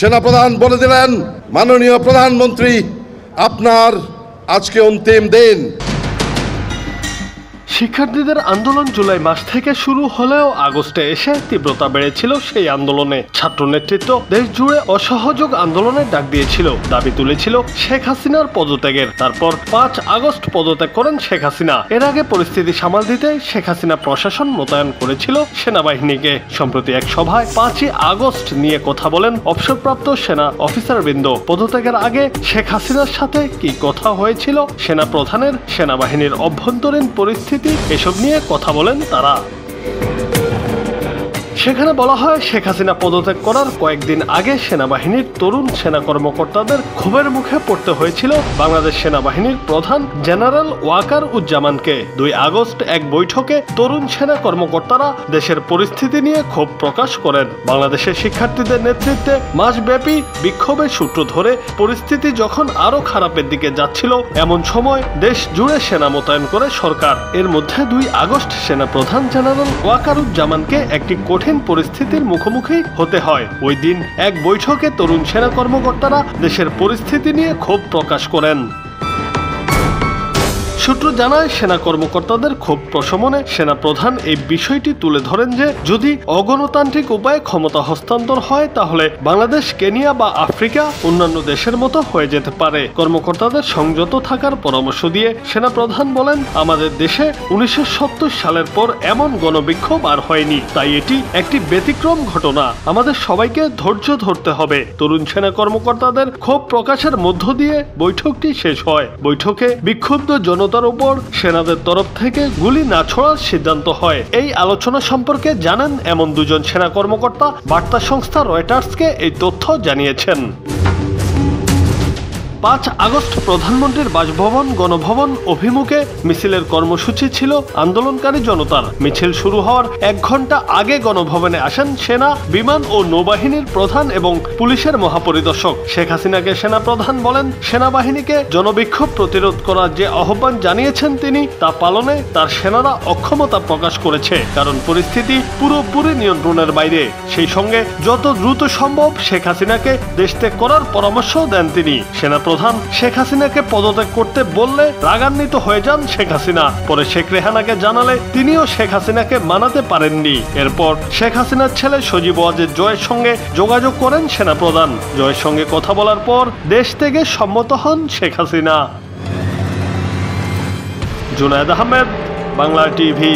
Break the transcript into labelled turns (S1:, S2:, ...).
S1: সেনাপ্রধান বলে দিলেন, মাননীয় প্রধানমন্ত্রী, আপনার আজকে অন্তিম দিন।
S2: শিক্ষার্থীদের আন্দোলন জুলাই মাস থেকে শুরু হলেও আগস্টে এসে তীব্রতা বেড়েছিল সেই আন্দোলনে। ছাত্র নেতৃত্ব দেশ জুড়ে অসহযোগ আন্দোলনের ডাক দিয়েছিল, দাবি তুলেছিল শেখ হাসিনার পদত্যাগের। তারপর 5 আগস্ট পদত্যাগ করেন শেখ হাসিনা। এর আগে পরিস্থিতি সামাল দিতে শেখ হাসিনা প্রশাসন মোতায়েন করেছিল সেনাবাহিনীকে। সম্প্রতি এক সভায় 5 আগস্ট নিয়ে কথা বলেন অবসরপ্রাপ্ত সেনা অফিসারবৃন্দ। পদত্যাগের আগে শেখ হাসিনার সাথে কি কথা হয়েছিল সেনা প্রধানের, সেনাবাহিনীর অভ্যন্তরীণ পরিস্থিতি, এসব নিয়ে কথা বলেন তারা। সেখানে বলা হয়, শেখ হাসিনা পদত্যাগ করার কয়েকদিন আগে সেনাবাহিনীর তরুণ সেনা কর্মকর্তাদের ক্ষোভের মুখে পড়তে হয়েছিল বাংলাদেশ সেনাবাহিনীর প্রধান জেনারেল ওয়াকার উজ্জামানকে। 2 আগস্ট এক বৈঠকে তরুণ সেনা কর্মকর্তারা দেশের পরিস্থিতি নিয়ে ক্ষোভ প্রকাশ করেন। বাংলাদেশের শিক্ষার্থীদের নেতৃত্বে মাসব্যাপী বিক্ষোভের সূত্র ধরে পরিস্থিতি যখন আরো খারাপের দিকে যাচ্ছিল, এমন সময় দেশ জুড়ে সেনা মোতায়েন করে সরকার। এর মধ্যে 2 আগস্ট সেনা প্রধান জেনারেল ওয়াকারুজ্জামানকে একটি কঠিন পরিস্থিতির মুখোমুখি হতে হয়। ওই দিন এক বৈঠকে তরুণ সেনা কর্মকর্তারা দেশের পরিস্থিতি নিয়ে ক্ষোভ প্রকাশ করেন। সূত্র জানায়, সেনা কর্মকর্তাদের ক্ষোভ প্রশমনে সেনা প্রধান এই বিষয়টি তুলে ধরেন যে যদি অগণতান্ত্রিক উপায়ে ক্ষমতা হস্তান্তর হয় তাহলে বাংলাদেশ, কেনিয়া বা আফ্রিকা অন্যান্য দেশের মতো হয়ে যেতে পারে। কর্মকর্তাদের সংযত থাকার পরামর্শ দিয়ে সেনা প্রধান বলেন, আমাদের দেশে 1970 সালের পর এমন গণবিক্ষোভ আর হয়নি, তাই এটি একটি ব্যতিক্রম ঘটনা। আমাদের সবাইকে ধৈর্য ধরতে হবে। তরুণ সেনা কর্মকর্তাদের ক্ষোভ প্রকাশের মধ্য দিয়ে বৈঠকটি শেষ হয়। বৈঠকে বিক্ষুব্ধ জনতার উপর সেনাদের তরফ থেকে গুলি না ছোড়ার সিদ্ধান্ত হয়। এই আলোচনা সম্পর্কে জানেন এমন 2 সেনা কর্মকর্তা বার্তা সংস্থা রয়টার্সকে এই তথ্য জানিয়েছেন। 5 আগস্ট প্রধানমন্ত্রীর বাসভবন গণভবন অভিমুখে মিছিলের কর্মসূচি ছিল আন্দোলনকারী জনতার। মিছিল শুরু হওয়ার 1 ঘন্টা আগে গণভবনে আসেন সেনা, বিমান ও নৌবাহিনীর প্রধান এবং পুলিশের মহাপরিদর্শক। শেখ হাসিনাকে সেনা প্রধান বলেন, সেনাবাহিনীকে জনবিক্ষোভ প্রতিরোধ করার যে আহ্বান জানিয়েছেন তিনি তা পালনে তার সেনারা অক্ষমতা প্রকাশ করেছে, কারণ পরিস্থিতি পুরোপুরি নিয়ন্ত্রণের বাইরে। সেই সঙ্গে যত দ্রুত সম্ভব শেখ হাসিনাকে দেশ ত্যাগ করার পরামর্শ দেন তিনি। সেনা প্রধান শেখ হাসিনাকে পদত্যাগ করতে বললে রাগান্বিত হয়ে যান শেখ হাসিনা। পরে শেখ রেহানাকে জানালে তিনিও শেখ হাসিনাকে মানাতে পারেননি। এরপর শেখ হাসিনার ছেলে সজীব ওয়াজেদ জয়ের সঙ্গে যোগাযোগ করেন সেনা প্রধান। জয়ের সঙ্গে কথা বলার পর দেশ থেকে সম্মত হন শেখ হাসিনা। জুনায়েদ আহমেদ, বাংলা টিভি।